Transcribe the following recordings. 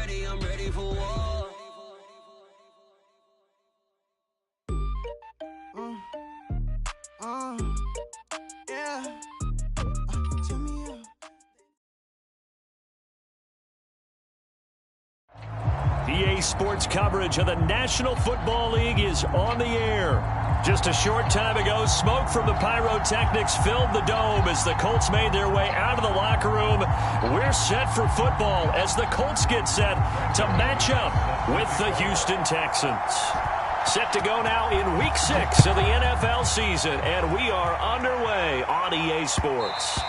I'm ready for war. Yeah. Turn me up. EA Sports coverage of the National Football League is on the air. Just a short time ago, smoke from the pyrotechnics filled the dome as the Colts made their way out of the locker room. We're set for football as the Colts get set to match up with the Houston Texans. Set to go now in Week 6 of the NFL season, and we are underway on EA Sports.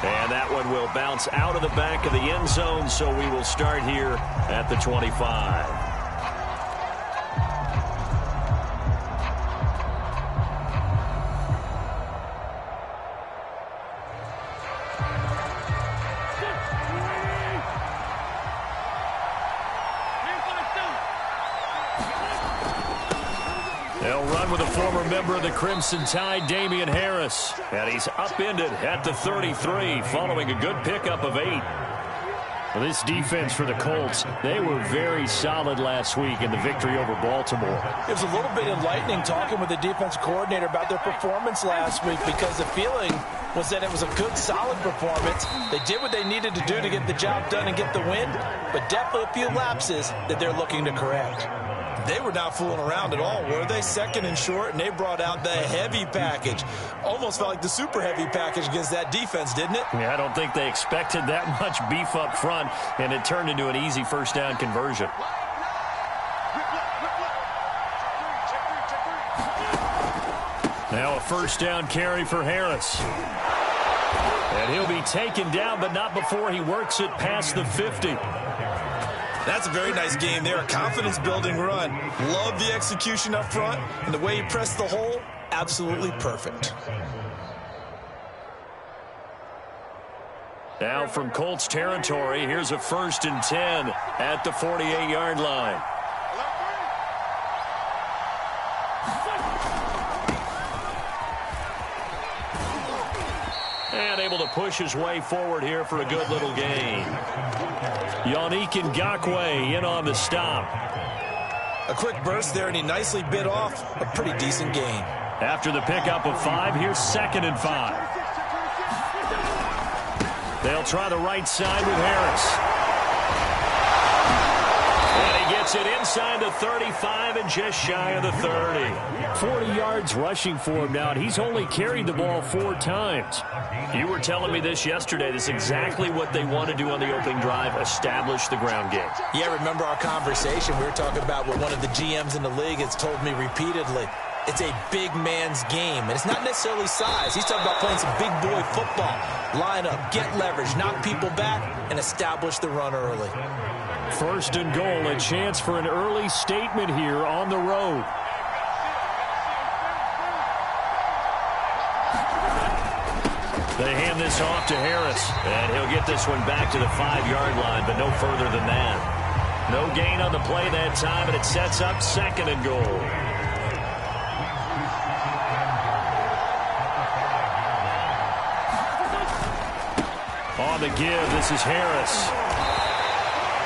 And that one will bounce out of the back of the end zone, so we will start here at the 25. They'll run with a former member of the Crimson Tide, Damian Harris. And he's upended at the 33 following a good pickup of 8. Well, this defense for the Colts, they were very solid last week in the victory over Baltimore. It was a little bit enlightening talking with the defense coordinator about their performance last week because the feeling was that it was a good, solid performance. They did what they needed to do to get the job done and get the win, but definitely a few lapses that they're looking to correct. They were not fooling around at all, were they? Second and short, and they brought out the heavy package. Almost felt like the super heavy package against that defense, didn't it? Yeah, I don't think they expected that much beef up front, and it turned into an easy first down conversion. Now a first down carry for Harris. And he'll be taken down, but not before he works it past the 50. That's a very nice game there, a confidence-building run. Love the execution up front, and the way he pressed the hole, absolutely perfect. Now from Colts territory, here's a 1st and 10 at the 48-yard line. And able to push his way forward here for a good little gain. Yannick Ngakoue in on the stop. A quick burst there, and he nicely bit off a pretty decent gain. After the pickup of 5, here's 2nd and 5. They'll try the right side with Harris. And he gets it inside the 35 and just shy of the 30. 40 yards rushing for him now, and he's only carried the ball 4 times. You were telling me this yesterday. This is exactly what they want to do on the opening drive, establish the ground game. Yeah, remember our conversation. We were talking about what one of the GMs in the league has told me repeatedly. It's a big man's game, and it's not necessarily size. He's talking about playing some big boy football. Line up, get leverage, knock people back, and establish the run early. 1st and goal, a chance for an early statement here on the road. They hand this off to Harris, and he'll get this one back to the 5-yard line, but no further than that. No gain on the play that time, and it sets up 2nd and goal. On the give, this is Harris.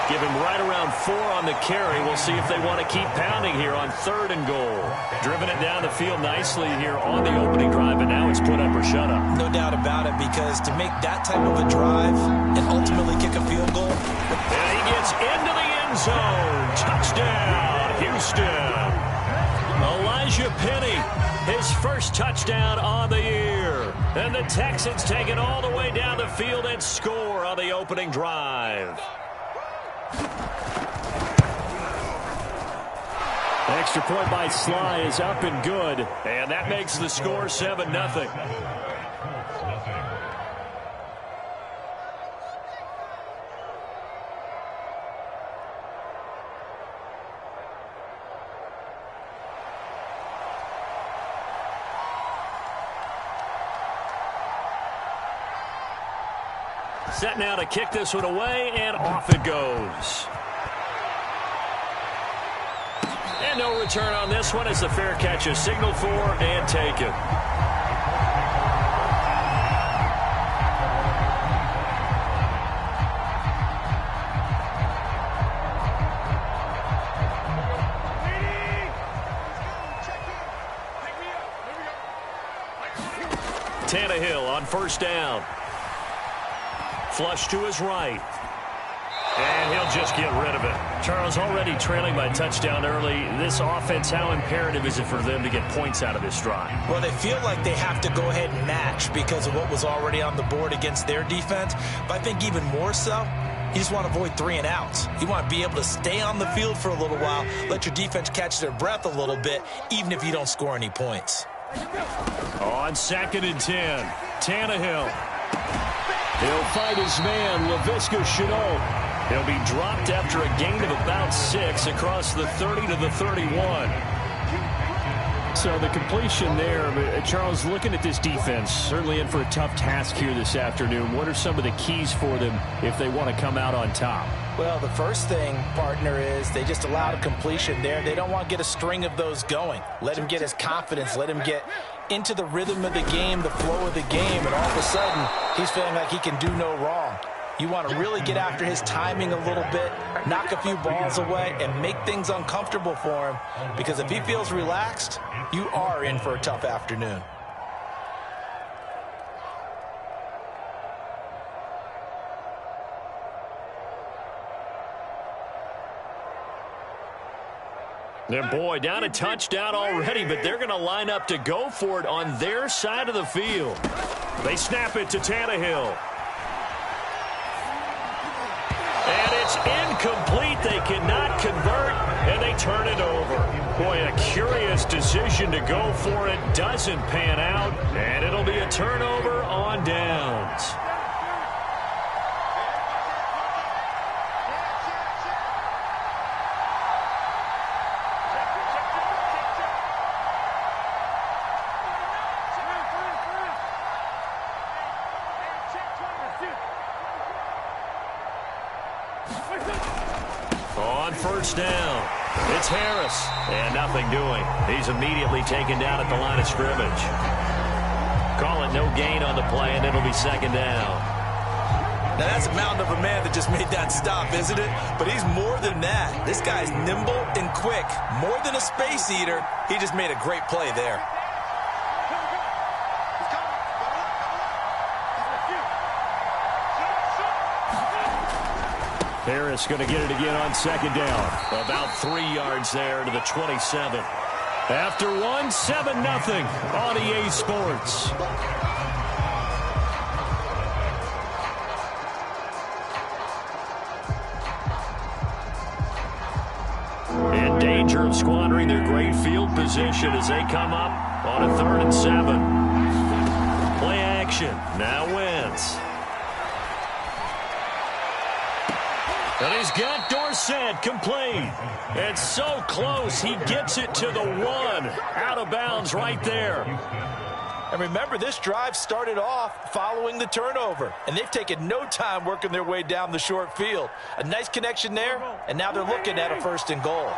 Give him right around 4 on the carry. We'll see if they want to keep pounding here on 3rd and goal. Driven it down the field nicely here on the opening drive, and now it's put up or shut up. No doubt about it, because to make that type of a drive and ultimately kick a field goal. And he gets into the end zone. Touchdown, Houston. Elijah Penny, his first touchdown on the year. And the Texans take it all the way down the field and score on the opening drive. Extra point by Sly is up and good, and that makes the score 7-0. Set now to kick this one away, and off it goes. And no return on this one as the fair catch is signaled for and taken. Tannehill on first down. Flush to his right. And he'll just get rid of it. Charles, already trailing by touchdown early. This offense, how imperative is it for them to get points out of this drive? Well, they feel like they have to go ahead and match because of what was already on the board against their defense. But I think even more so, you just want to avoid 3 and outs. You want to be able to stay on the field for a little while, let your defense catch their breath a little bit, even if you don't score any points. On 2nd and 10, Tannehill. He'll fight his man, Laviska Shenault. He'll be dropped after a gain of about 6 across the 30 to the 31. So the completion there, Charles, looking at this defense, certainly in for a tough task here this afternoon. What are some of the keys for them if they want to come out on top? Well, the first thing, partner, is they just allowed a completion there. They don't want to get a string of those going. Let him get his confidence. Let him get into the rhythm of the game, the flow of the game, and all of a sudden, he's feeling like he can do no wrong. You want to really get after his timing a little bit, knock a few balls away, and make things uncomfortable for him. Because if he feels relaxed, you are in for a tough afternoon. And boy, down a touchdown already, but they're going to line up to go for it on their side of the field. They snap it to Tannehill. And it's incomplete. They cannot convert, and they turn it over. Boy, a curious decision to go for it. Doesn't pan out, and it'll be a turnover on downs. On first down, it's Harris, and nothing doing. He's immediately taken down at the line of scrimmage. Call it no gain on the play, and it'll be 2nd down. Now, that's a mountain of a man that just made that stop, isn't it? But he's more than that. This guy's nimble and quick. More than a space eater, he just made a great play there. Harris going to get it again on 2nd down. About 3 yards there to the 27. After 1, 7-0 on EA Sports. In danger of squandering their great field position as they come up on a 3rd and 7. Play action. Now Wentz. And he's got Dorsett complete. And so close, he gets it to the 1. Out of bounds right there. And remember, this drive started off following the turnover. And they've taken no time working their way down the short field. A nice connection there, and now they're looking at a 1st and goal.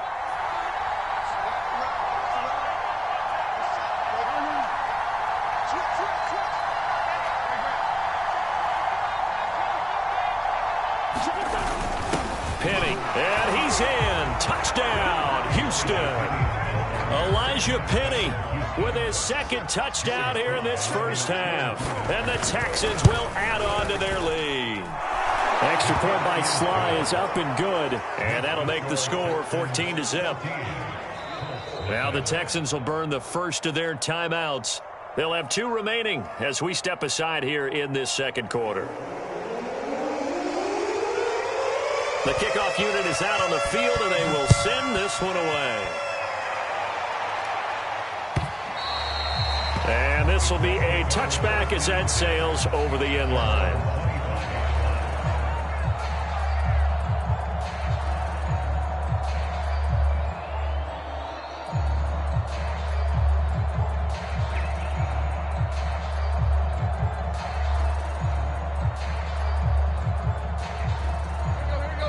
Penny, and he's in. Touchdown, Houston. Elijah Penny with his 2nd touchdown here in this first half. And the Texans will add on to their lead. Extra point by Sly is up and good. And that'll make the score 14-0. Now the Texans will burn the first of their timeouts. They'll have 2 remaining as we step aside here in this 2nd quarter. The kickoff unit is out on the field, and they will send this one away. And this will be a touchback as that sails over the end line.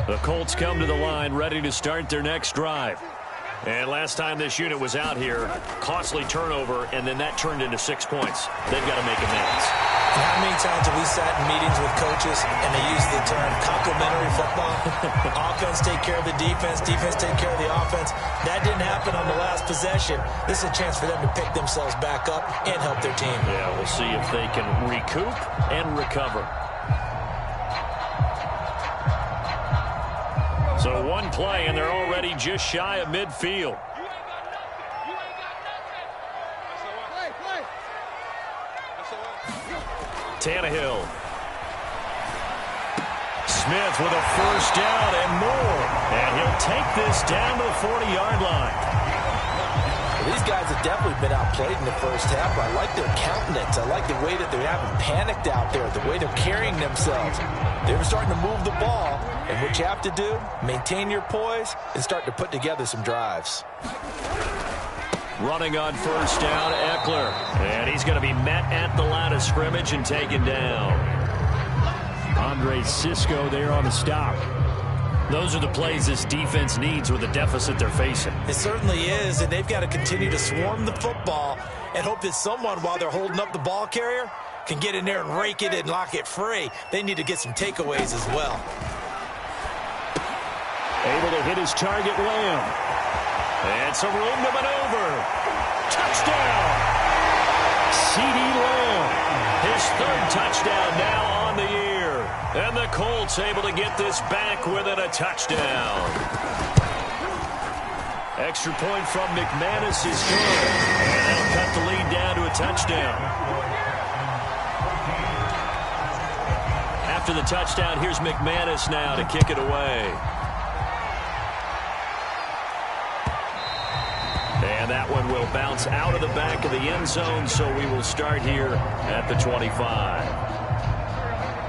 The Colts come to the line ready to start their next drive. And last time this unit was out here, costly turnover, and then that turned into 6 points. They've got to make amends. And how many times have we sat in meetings with coaches and they use the term complementary football? Offense take care of the defense, defense take care of the offense. That didn't happen on the last possession. This is a chance for them to pick themselves back up and help their team. Yeah, we'll see if they can recoup and recover. So one play, and they're already just shy of midfield. Tannehill. Smith with a first down and more. And he'll take this down to the 40-yard line. Well, these guys have definitely been outplayed in the first half. I like their countenance. I like the way that they haven't panicked out there, the way they're carrying themselves. They're starting to move the ball. And what you have to do, maintain your poise and start to put together some drives. Running on first down, Eckler. And he's going to be met at the line of scrimmage and taken down. Andre Cisco there on the stop. Those are the plays this defense needs with the deficit they're facing. It certainly is, and they've got to continue to swarm the football and hope that someone, while they're holding up the ball carrier, can get in there and rake it and lock it free. They need to get some takeaways as well. Able to hit his target, Lamb. And some room to maneuver. Touchdown! C.D. Lamb. His third touchdown now on the year. And the Colts able to get this back within a touchdown. Extra point from McManus is good. And they'll cut the lead down to a touchdown. After the touchdown, here's McManus now to kick it away. And that one will bounce out of the back of the end zone, so we will start here at the 25.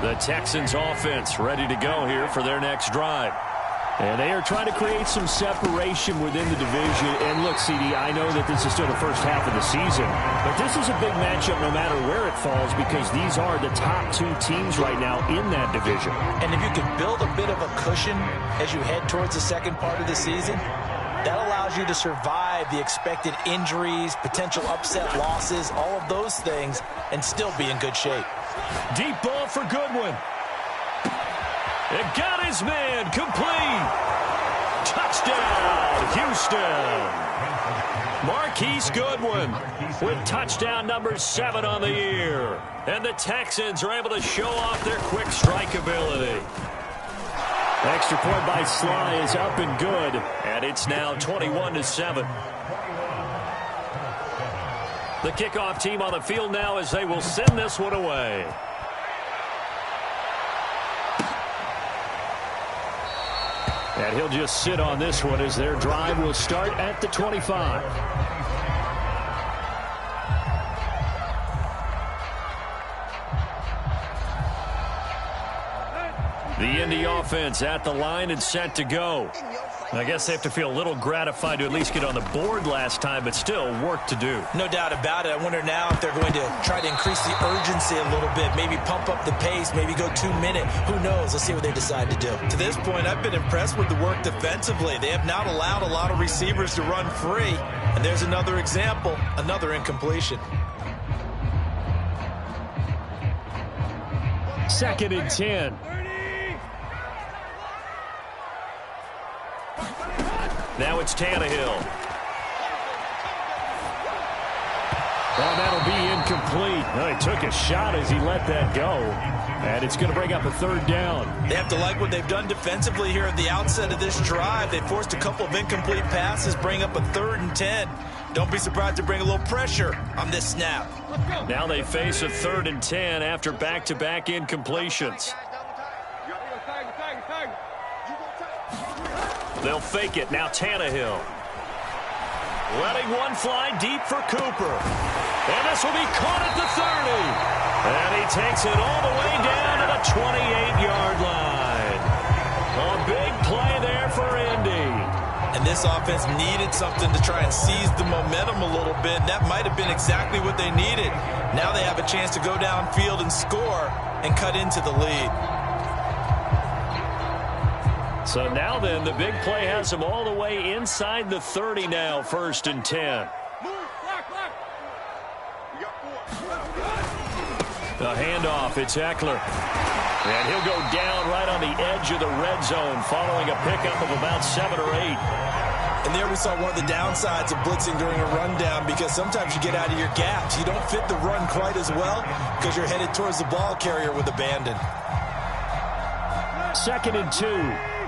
The Texans offense ready to go here for their next drive. And they are trying to create some separation within the division. And look, CD, I know that this is still the first half of the season, but this is a big matchup no matter where it falls because these are the top two teams right now in that division. And if you can build a bit of a cushion as you head towards the second part of the season, that allows you to survive the expected injuries, potential upset losses, all of those things, and still be in good shape. Deep ball for Goodwin. It got his man complete. Touchdown, Houston. Marquise Goodwin with touchdown number 7 on the year. And the Texans are able to show off their quick strike ability. Extra point by Sly is up and good, and it's now 21-7. The kickoff team on the field now as they will send this one away. And he'll just sit on this one as their drive will start at the 25. The Indy offense at the line and set to go. I guess they have to feel a little gratified to at least get on the board last time, but still work to do. No doubt about it. I wonder now if they're going to try to increase the urgency a little bit, maybe pump up the pace, maybe go 2-minute. Who knows? Let's see what they decide to do. To this point, I've been impressed with the work defensively. They have not allowed a lot of receivers to run free. And there's another example, another incompletion. 2nd and 10. Now it's Tannehill. Well, that'll be incomplete. Well, he took a shot as he let that go. And it's going to bring up a 3rd down. They have to like what they've done defensively here at the outset of this drive. They forced a couple of incomplete passes, bring up a 3rd and 10. Don't be surprised to bring a little pressure on this snap. Now they face a 3rd and 10 after back-to-back incompletions. They'll fake it. Now Tannehill. Letting one fly deep for Cooper. And this will be caught at the 30. And he takes it all the way down to the 28-yard line. A big play there for Indy. And this offense needed something to try and seize the momentum a little bit. That might have been exactly what they needed. Now they have a chance to go downfield and score and cut into the lead. So now then, the big play has them all the way inside the 30 now, 1st and 10. The handoff, it's Eckler. And he'll go down right on the edge of the red zone following a pickup of about 7 or 8. And there we saw one of the downsides of blitzing during a rundown, because sometimes you get out of your gaps. You don't fit the run quite as well because you're headed towards the ball carrier with abandon. 2nd and 2.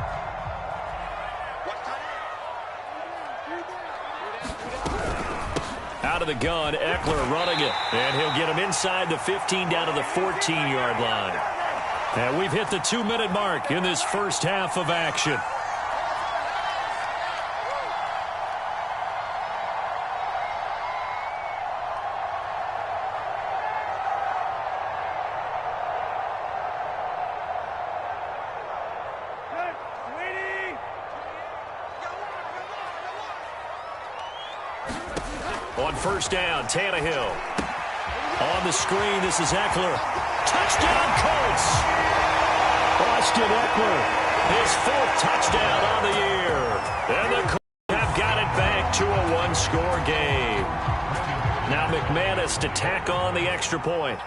Out of the gun, Eckler running it. And he'll get him inside the 15 down to the 14-yard line. And we've hit the 2-minute mark in this first half of action. On first down, Tannehill. On the screen, this is Eckler. Touchdown, Colts! Austin Eckler, his 4th touchdown on the year. And the Colts have got it back to a 1-score game. Now McManus to tack on the extra point.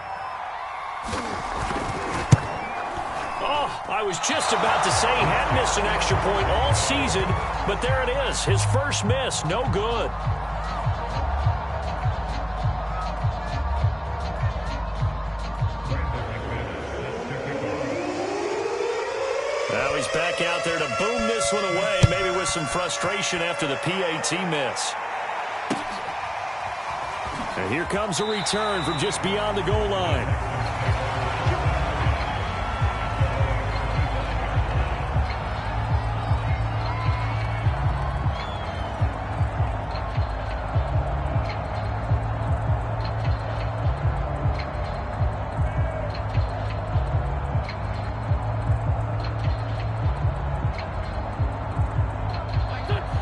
Oh, I was just about to say he had missed an extra point all season, but there it is. His first miss, no good. Now he's back out there to boom this one away, maybe with some frustration after the PAT miss. And here comes a return from just beyond the goal line.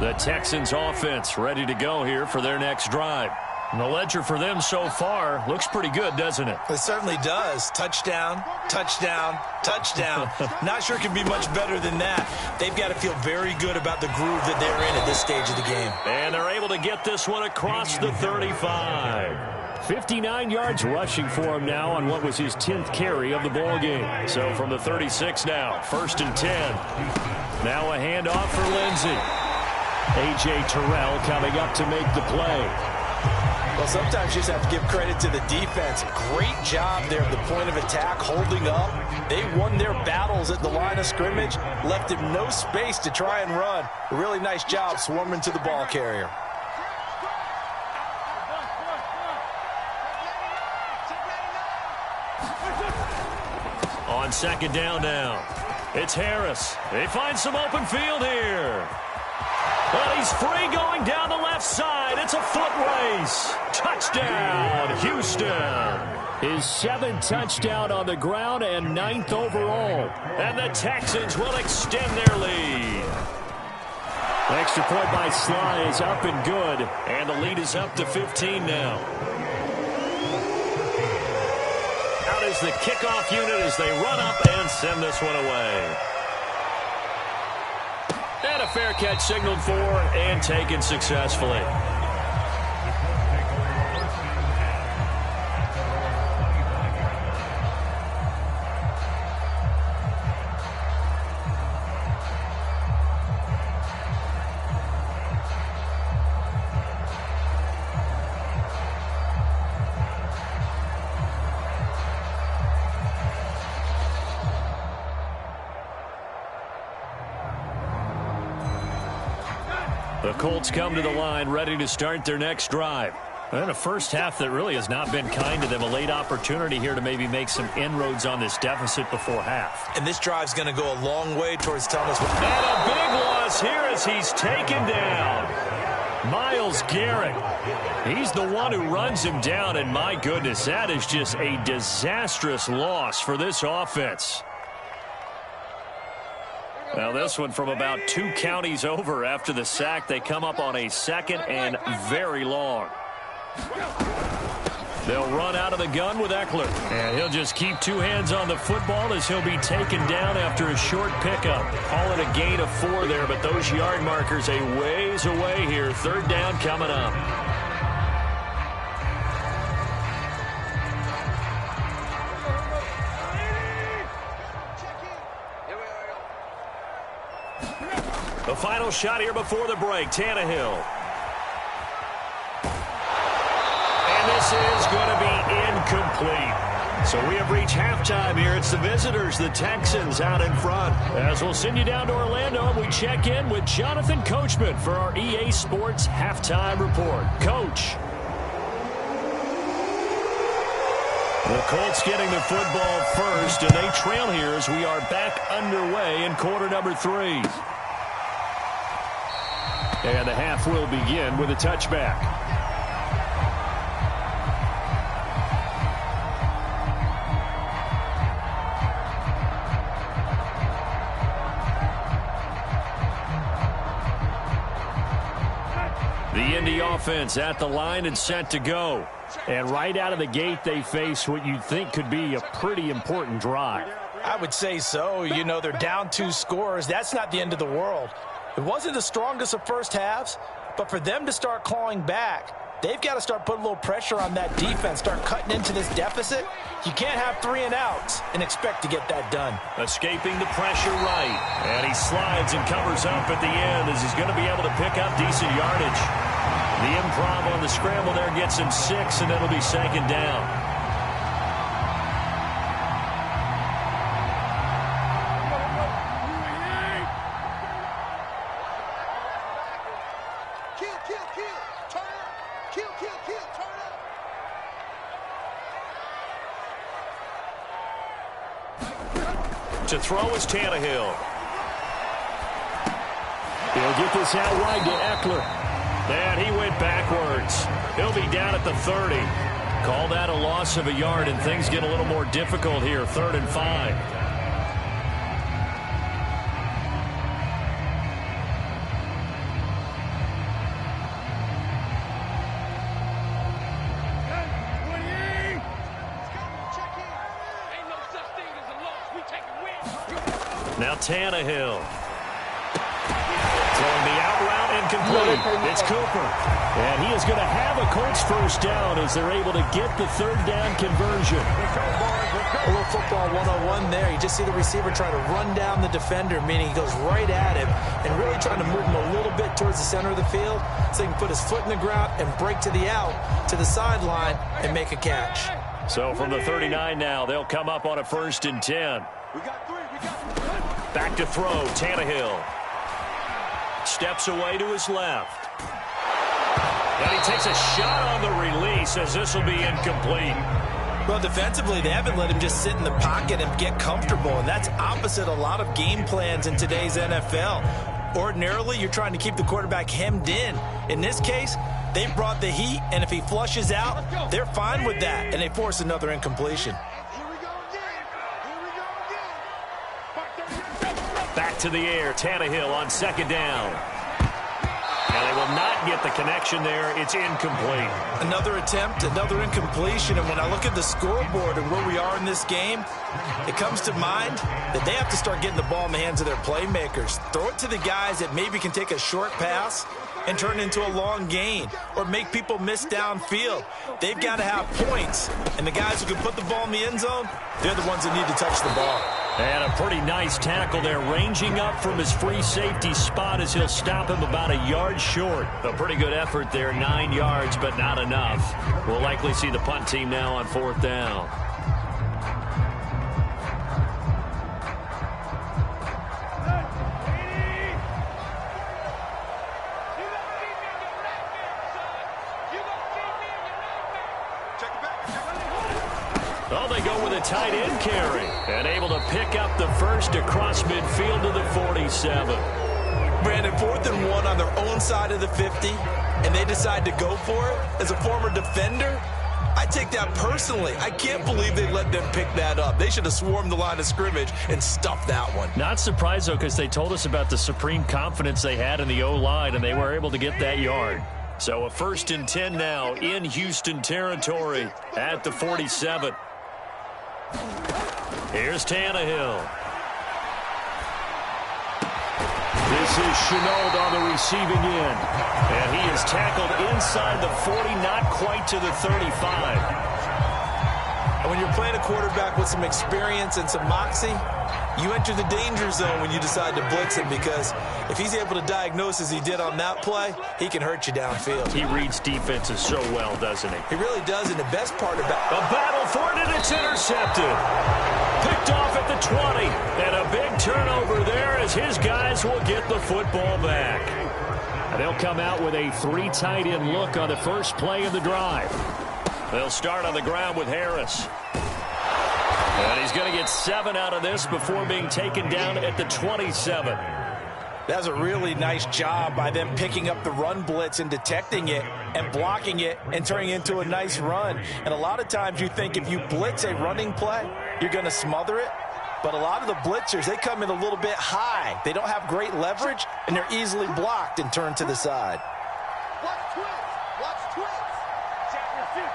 The Texans offense ready to go here for their next drive. And the ledger for them so far looks pretty good, doesn't it? It certainly does. Touchdown, touchdown, touchdown. Not sure it can be much better than that. They've got to feel very good about the groove that they're in at this stage of the game. And they're able to get this one across the 35. 59 yards rushing for him now on what was his 10th carry of the ball game. So from the 36 now, 1st and 10. Now a handoff for Lindsey. A.J. Terrell coming up to make the play. Well, sometimes you just have to give credit to the defense. Great job there at the point of attack, holding up. They won their battles at the line of scrimmage, left him no space to try and run. A really nice job swarming to the ball carrier. On 2nd down now, it's Harris. They find some open field here. Well, he's free going down the left side. It's a foot race. Touchdown, Houston. His 7th touchdown on the ground and 9th overall. And the Texans will extend their lead. Extra point by Sly is up and good. And the lead is up to 15 now. Out is the kickoff unit as they run up and send this one away. And a fair catch signaled for and taken successfully. The Colts come to the line ready to start their next drive. And a first half that really has not been kind to them. A late opportunity here to maybe make some inroads on this deficit before half. And this drive's going to go a long way towards telling us. And a big loss here as he's taken down. Myles Garrett. He's the one who runs him down, and my goodness, that is just a disastrous loss for this offense. Now this one from about 2 counties over after the sack. They come up on a 2nd and very long. They'll run out of the gun with Eckler. And he'll just keep 2 hands on the football as he'll be taken down after a short pickup. Call it a gain of 4 there, but those yard markers a ways away here. 3rd down coming up. The final shot here before the break, Tannehill. And this is going to be incomplete. So we have reached halftime here. It's the visitors, the Texans, out in front. As we'll send you down to Orlando, we check in with Jonathan Coachman for our EA Sports Halftime Report. Coach. The Colts getting the football first, and they trail here as we are back underway in quarter number 3. And the half will begin with a touchback. The Indy offense at the line and set to go. And right out of the gate, they face what you'd think could be a pretty important drive. I would say so. You know, they're down 2 scores. That's not the end of the world. It wasn't the strongest of first halves, but for them to start clawing back, they've got to start putting a little pressure on that defense, start cutting into this deficit. You can't have 3 and outs and expect to get that done. Escaping the pressure right. And he slides and covers up at the end as he's going to be able to pick up decent yardage. The improv on the scramble there gets him 6, and it'll be second down. To throw is Tannehill. He'll get this out wide to Eckler. And he went backwards. He'll be down at the 30. Call that a loss of a yard, and things get a little more difficult here. 3rd and 5. Now Tannehill. Throwing the out route incomplete. It's Cooper. And he is going to have a Colts first down as they're able to get the 3rd down conversion. A little football 101 there. You just see the receiver try to run down the defender, meaning he goes right at him and really trying to move him a little bit towards the center of the field so he can put his foot in the ground and break to the out, to the sideline, and make a catch. So from the 39 now, they'll come up on a 1st and 10. Back to throw, Tannehill. Steps away to his left. And he takes a shot on the release as this will be incomplete. Well, defensively, they haven't let him just sit in the pocket and get comfortable, and that's opposite a lot of game plans in today's NFL. Ordinarily, you're trying to keep the quarterback hemmed in. In this case, they brought the heat, and if he flushes out, they're fine with that, and they force another incompletion. Back to the air, Tannehill on 2nd down. And they will not get the connection there. It's incomplete. Another attempt, another incompletion, and when I look at the scoreboard and where we are in this game, it comes to mind that they have to start getting the ball in the hands of their playmakers. Throw it to the guys that maybe can take a short pass and turn it into a long gain or make people miss downfield. They've got to have points, and the guys who can put the ball in the end zone, they're the ones that need to touch the ball. And a pretty nice tackle there, ranging up from his free safety spot as he'll stop him about a yard short. A pretty good effort there, 9 yards, but not enough. We'll likely see the punt team now on 4th down. Oh, they go with a tight end carry and able to pick up the first across midfield to the 47. Brandon, 4th and 1 on their own side of the 50, and they decide to go for it. As a former defender, I take that personally. I can't believe they let them pick that up. They should have swarmed the line of scrimmage and stuffed that one. Not surprised, though, because they told us about the supreme confidence they had in the O-line, and they were able to get that yard. So a 1st and 10 now in Houston territory at the 47. Here's Tannehill. This is Chenault on the receiving end. And he is tackled inside the 40, not quite to the 35. And when you're playing a quarterback with some experience and some moxie, you enter the danger zone when you decide to blitz him, because if he's able to diagnose as he did on that play, he can hurt you downfield. He reads defenses so well, doesn't he? He really does, and the best part about A battle for it, and it's intercepted. Picked off at the 20, and a big turnover there as his guys will get the football back. And they'll come out with a 3 tight end look on the first play of the drive. They'll start on the ground with Harris. And he's going to get 7 out of this before being taken down at the 27. That's a really nice job by them picking up the run blitz and detecting it and blocking it and turning it into a nice run. And a lot of times you think if you blitz a running play, you're going to smother it. But a lot of the blitzers, they come in a little bit high. They don't have great leverage, and they're easily blocked and turned to the side. Watch twins. Watch twins. Check your feet.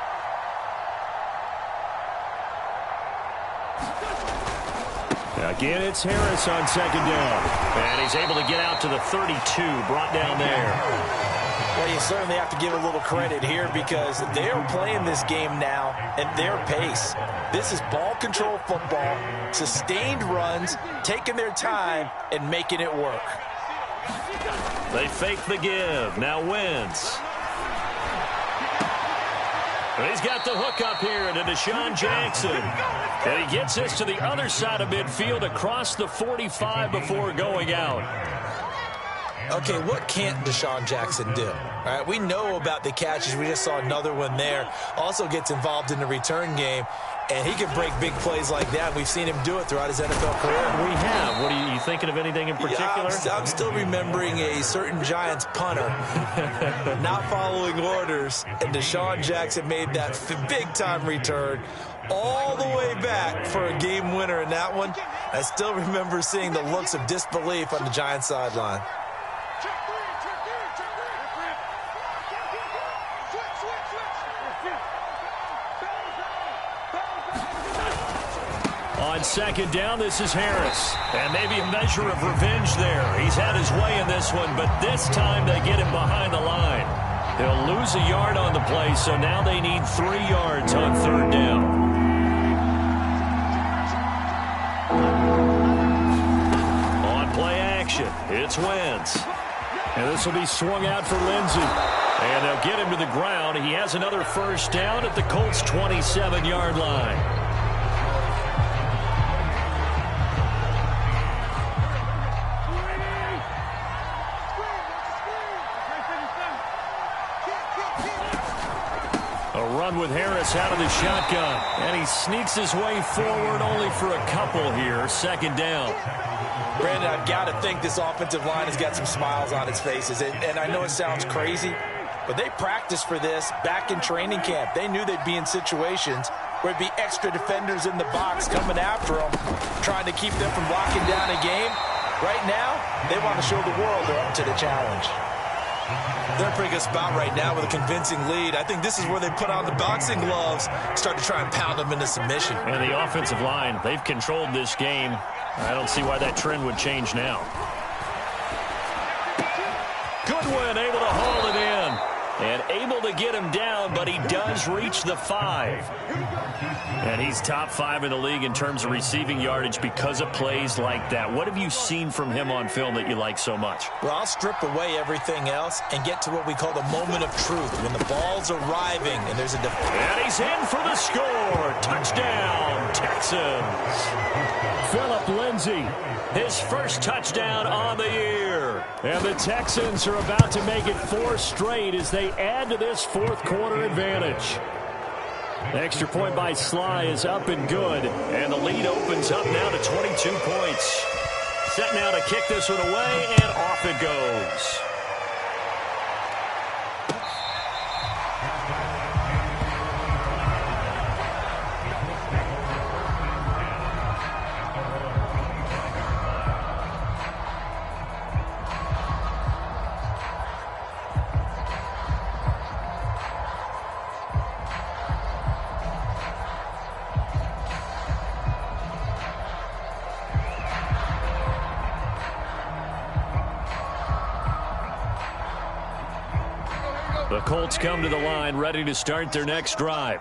Again, it's Harris on second down. And he's able to get out to the 32, brought down there. Well, you certainly have to give a little credit here, because they are playing this game now at their pace. This is ball control football, sustained runs, taking their time and making it work. They fake the give. Now Wentz. He's got the hook up here to Deshaun Jackson. And he gets this to the other side of midfield across the 45 before going out. Okay, what can't Deshaun Jackson do? All right, we know about the catches. We just saw another one there. Also gets involved in the return game, and he can break big plays like that. We've seen him do it throughout his NFL career. We have. What are you thinking of anything in particular? Yeah, I'm still remembering a certain Giants punter not following orders, and Deshaun Jackson made that big-time return all the way back for a game winner in that one. I still remember seeing the looks of disbelief on the Giants sideline. On second down, this is Harris. And maybe a measure of revenge there. He's had his way in this one, but this time they get him behind the line. They'll lose a yard on the play, so now they need 3 yards on third down. On play action, it's Wentz. And this will be swung out for Lindsey. And they'll get him to the ground. He has another first down at the Colts' 27-yard line. With Harris out of the shotgun, and he sneaks his way forward only for a couple here. Second down. Brandon, I've got to think this offensive line has got some smiles on its faces, and I know it sounds crazy, but they practiced for this back in training camp. They knew they'd be in situations where it'd be extra defenders in the box coming after them, trying to keep them from locking down a game. Right now, they want to show the world they're up to the challenge. They're in a pretty good spot right now with a convincing lead. I think this is where they put on the boxing gloves, start to try and pound them into submission. And the offensive line, they've controlled this game. I don't see why that trend would change now. Goodwin able to haul it in. And able to get him down, but he does reach the 5. And he's top 5 in the league in terms of receiving yardage because of plays like that. What have you seen from him on film that you like so much? Well, I'll strip away everything else and get to what we call the moment of truth, when the ball's arriving and there's a and he's in for the score. Touchdown, Texans. Phillip Lindsay, his first touchdown on the year. And the Texans are about to make it 4 straight as they add to this fourth quarter advantage. The extra point by Sly is up and good, and the lead opens up now to 22 points. Set now to kick this one away, and off it goes. The Colts come to the line ready to start their next drive.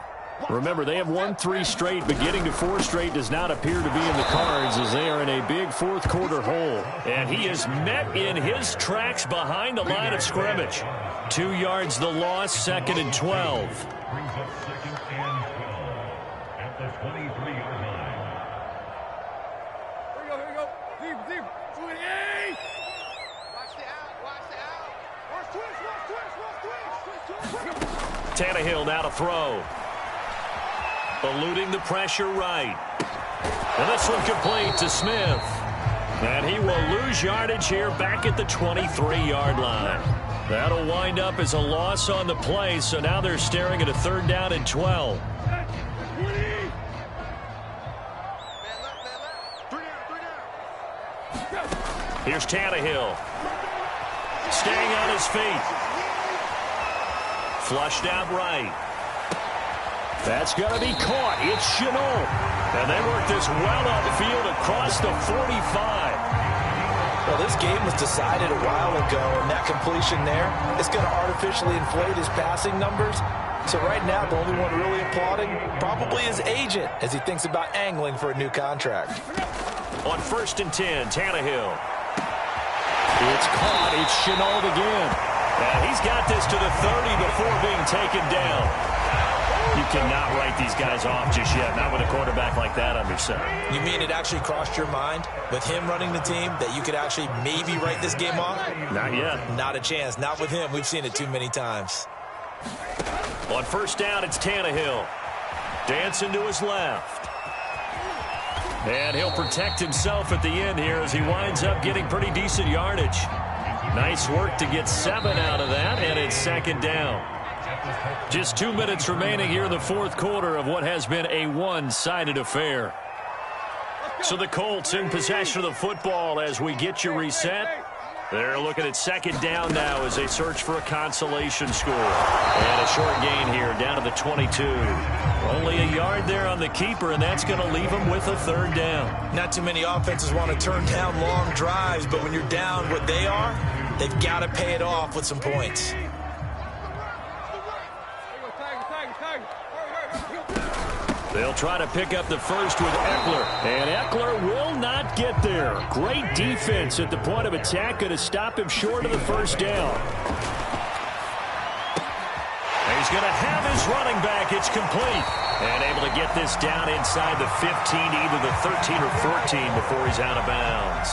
Remember, they have won 3 straight, but getting to 4 straight does not appear to be in the cards as they are in a big fourth quarter hole. And he is met in his tracks behind the line of scrimmage. 2 yards the loss, 2nd and 12. Brings up 2nd and 12 at the 23-yard line. Here we go. Deep. 28. Watch the out. Watch twist. Tannehill now to throw. Eluding the pressure right. And this one complete to Smith. And he will lose yardage here back at the 23-yard line. That'll wind up as a loss on the play, so now they're staring at a 3rd down and 12. Here's Tannehill. Staying on his feet. Flushed out right. That's going to be caught. It's Chenault. And they work this well upfield across the 45. Well, this game was decided a while ago, and that completion there is going to artificially inflate his passing numbers. So right now, the only one really applauding probably his agent as he thinks about angling for a new contract. On 1st and 10, Tannehill. It's caught. It's Chenault again. And he's got this to the 30 before being taken down. You cannot write these guys off just yet, not with a quarterback like that under center. You mean it actually crossed your mind with him running the team that you could actually maybe write this game off? Not yet. Not a chance. Not with him. We've seen it too many times. On 1st down, it's Tannehill. Dancing to his left. And he'll protect himself at the end here as he winds up getting pretty decent yardage. Nice work to get 7 out of that, and it's 2nd down. Just 2 minutes remaining here in the fourth quarter of what has been a one-sided affair. So the Colts in possession of the football as we get you reset. They're looking at 2nd down now as they search for a consolation score. And a short gain here down to the 22. Only a yard there on the keeper, and that's going to leave them with a 3rd down. Not too many offenses want to turn down long drives, but when you're down what they are, they've got to pay it off with some points. They'll try to pick up the first with Eckler. And Eckler will not get there. Great defense at the point of attack. Going to stop him short of the 1st down. And he's going to have his running back. It's complete. And able to get this down inside the 15, either the 13 or 14 before he's out of bounds.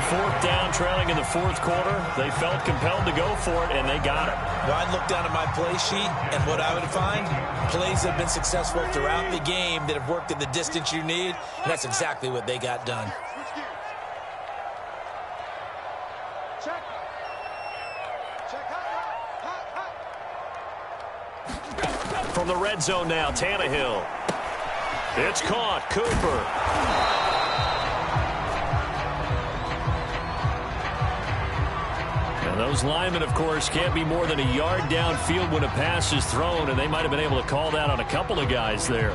4th down, trailing in the fourth quarter. They felt compelled to go for it, and they got it. Well, I'd look down at my play sheet, and what I would find, plays have been successful throughout the game that have worked in the distance you need, and that's exactly what they got done. From the red zone now, Tannehill. It's caught. Cooper. And those linemen, of course, can't be more than a yard downfield when a pass is thrown, and they might have been able to call that on a couple of guys there.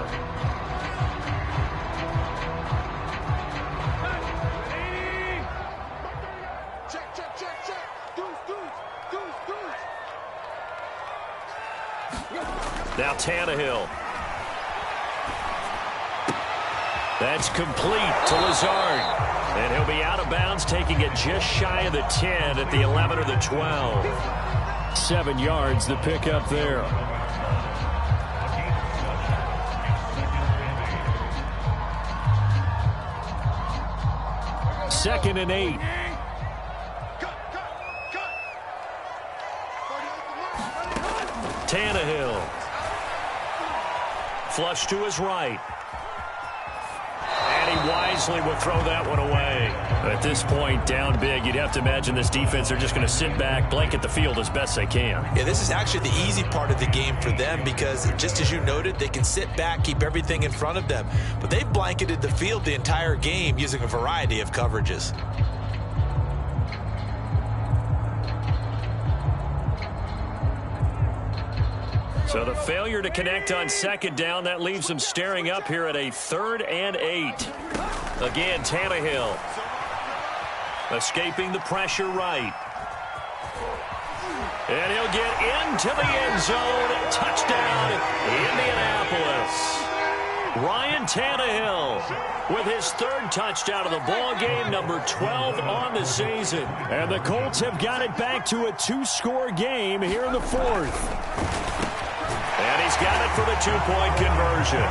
Now Tannehill. That's complete to Lazard. And he'll be out of bounds, taking it just shy of the 10 at the 11 or the 12. 7 yards, the pickup there. Second and 8. Tannehill. Flush to his right. And he wisely will throw that one away. At this point, down big, you'd have to imagine this defense are just going to sit back, blanket the field as best they can. Yeah, this is actually the easy part of the game for them because, just as you noted, they can sit back, keep everything in front of them. But they've blanketed the field the entire game using a variety of coverages. So the failure to connect on 2nd down, that leaves them staring up here at a 3rd and 8. Again, Tannehill. Escaping the pressure right. And he'll get into the end zone. Touchdown, Indianapolis. Ryan Tannehill with his third touchdown of the ball game, number 12 on the season. And the Colts have got it back to a 2-score game here in the fourth. And he's got it for the 2-point conversion.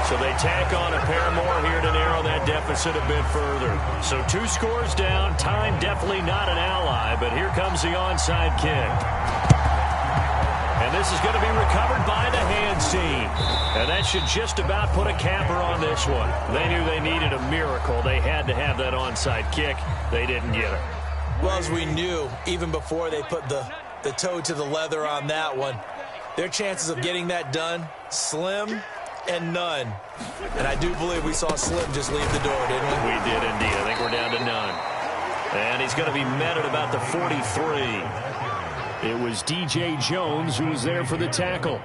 So they tack on a pair more here to narrow that deficit a bit further. So 2 scores down. Time definitely not an ally, but here comes the onside kick. And this is going to be recovered by the hands team. And that should just about put a capper on this one. They knew they needed a miracle. They had to have that onside kick. They didn't get it. Well, as we knew, even before they put the toe to the leather on that one, their chances of getting that done, slim and none. And I do believe we saw Slim just leave the door, didn't we? We did indeed. I think we're down to none. And he's going to be met at about the 43. It was DJ Jones who was there for the tackle.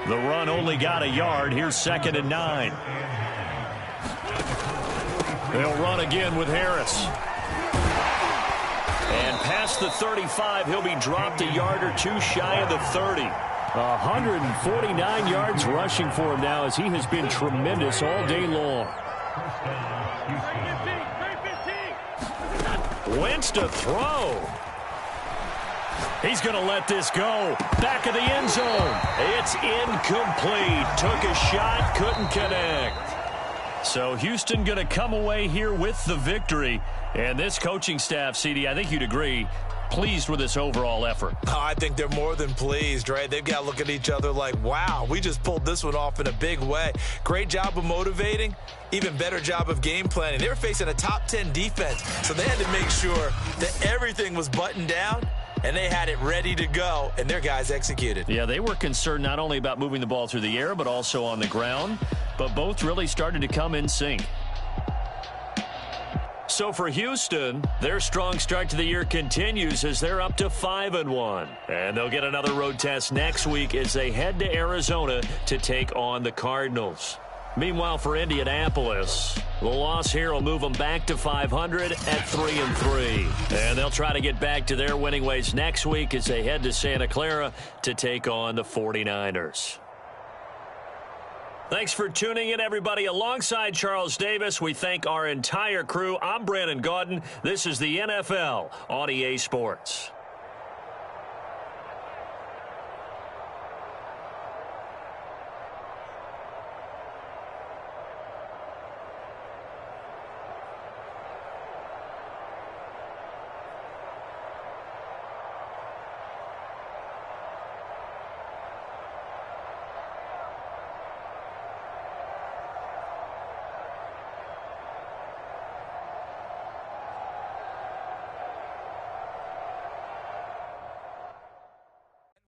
The run only got a yard. Here's 2nd and 9. They'll run again with Harris. And past the 35, he'll be dropped a yard or two shy of the 30. 149 yards rushing for him now as he has been tremendous all day long. Wentz to throw. He's going to let this go. Back of the end zone. It's incomplete. Took a shot, couldn't connect. So Houston going to come away here with the victory. And this coaching staff, CD, I think you'd agree, pleased with this overall effort. Oh, I think they're more than pleased, right? They've got to look at each other like, wow, we just pulled this one off in a big way. Great job of motivating, even better job of game planning. They were facing a top 10 defense, so they had to make sure that everything was buttoned down, and they had it ready to go, and their guys executed. Yeah, they were concerned not only about moving the ball through the air, but also on the ground, but both really started to come in sync. So for Houston, their strong start to the year continues as they're up to 5-1. And they'll get another road test next week as they head to Arizona to take on the Cardinals. Meanwhile, for Indianapolis, the loss here will move them back to 500 at 3-3. And they'll try to get back to their winning ways next week as they head to Santa Clara to take on the 49ers. Thanks for tuning in, everybody. Alongside Charles Davis, we thank our entire crew. I'm Brandon Gaudin. This is the NFL on EA Sports.